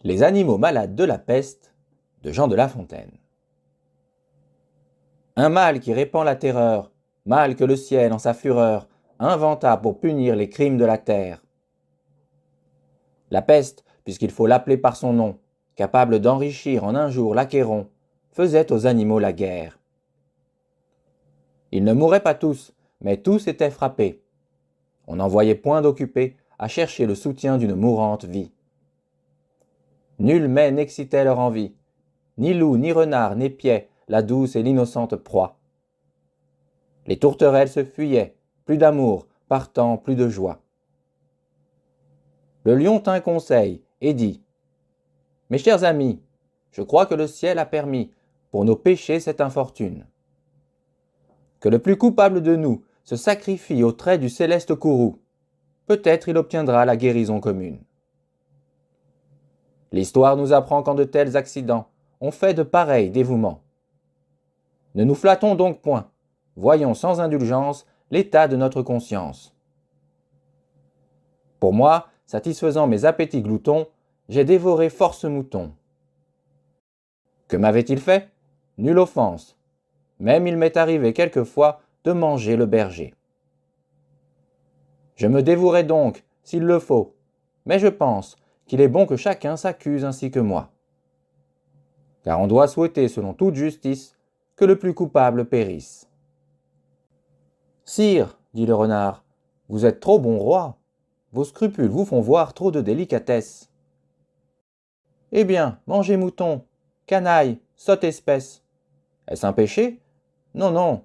Les animaux malades de la peste de Jean de La Fontaine. Un mal qui répand la terreur, mal que le ciel en sa fureur inventa pour punir les crimes de la terre. La peste, puisqu'il faut l'appeler par son nom, capable d'enrichir en un jour l'Achéron, faisait aux animaux la guerre. Ils ne mouraient pas tous, mais tous étaient frappés. On n'en voyait point d'occupés à chercher le soutien d'une mourante vie. Nul mets n'excitait leur envie, ni loup, ni renard n'épiaient la douce et l'innocente proie. Les tourterelles se fuyaient, plus d'amour, partant plus de joie. Le lion tint conseil et dit : « Mes chers amis, je crois que le ciel a permis, pour nos péchés, cette infortune. Que le plus coupable de nous se sacrifie aux traits du céleste courroux. Peut-être il obtiendra la guérison commune. L'histoire nous apprend qu'en de tels accidents, on fait de pareils dévouements. Ne nous flattons donc point, voyons sans indulgence l'état de notre conscience. Pour moi, satisfaisant mes appétits gloutons, j'ai dévoré force moutons. Que m'avait-il fait ? Nulle offense. Même il m'est arrivé quelquefois de manger le berger. Je me dévouerai donc, s'il le faut, mais je pense qu'il est bon que chacun s'accuse ainsi que moi. Car on doit souhaiter, selon toute justice, que le plus coupable périsse. Sire, dit le renard, vous êtes trop bon roi. Vos scrupules vous font voir trop de délicatesse. Eh bien, mangez mouton, canaille, sotte espèce. Est-ce un péché ? Non, non.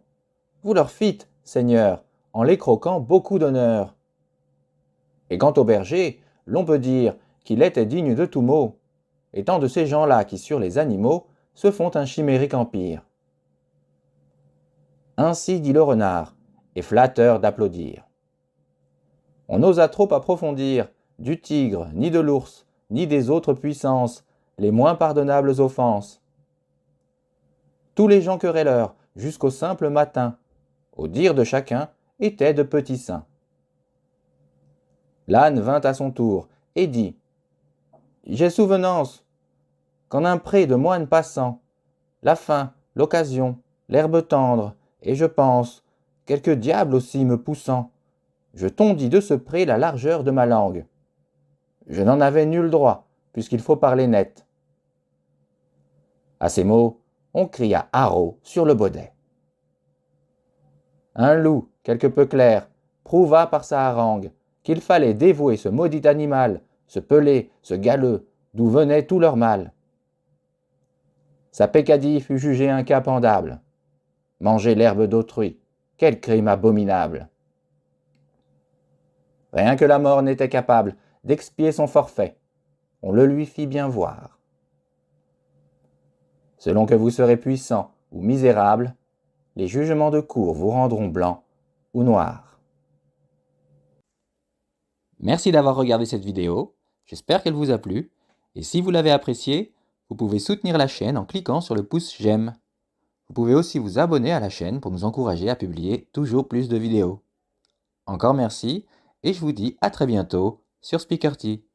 Vous leur fîtes, Seigneur, en les croquant beaucoup d'honneur. Et quant au berger, l'on peut dire qu'il était digne de tout mot, étant de ces gens-là qui, sur les animaux, se font un chimérique empire. Ainsi dit le renard, et flatteur d'applaudir. On n'osa trop approfondir, du tigre, ni de l'ours, ni des autres puissances, les moins pardonnables offenses. Tous les gens querelleurs, jusqu'au simple matin, au dire de chacun, étaient de petits saints. L'âne vint à son tour, et dit : « J'ai souvenance qu'en un pré de moines passant, la faim, l'occasion, l'herbe tendre, et je pense, quelque diable aussi me poussant, je tondis de ce pré la largeur de ma langue. Je n'en avais nul droit, puisqu'il faut parler net. » À ces mots, on cria haro sur le baudet. Un loup, quelque peu clair, prouva par sa harangue qu'il fallait dévouer ce maudit animal, ce pelé, ce galeux, d'où venait tout leur mal. Sa peccadille fut jugée incapendable. Manger l'herbe d'autrui, quel crime abominable! Rien que la mort n'était capable d'expier son forfait. On le lui fit bien voir. Selon que vous serez puissant ou misérable, les jugements de cour vous rendront blanc ou noir. Merci d'avoir regardé cette vidéo, j'espère qu'elle vous a plu, et si vous l'avez appréciée, vous pouvez soutenir la chaîne en cliquant sur le pouce j'aime. Vous pouvez aussi vous abonner à la chaîne pour nous encourager à publier toujours plus de vidéos. Encore merci, et je vous dis à très bientôt sur Speakerty.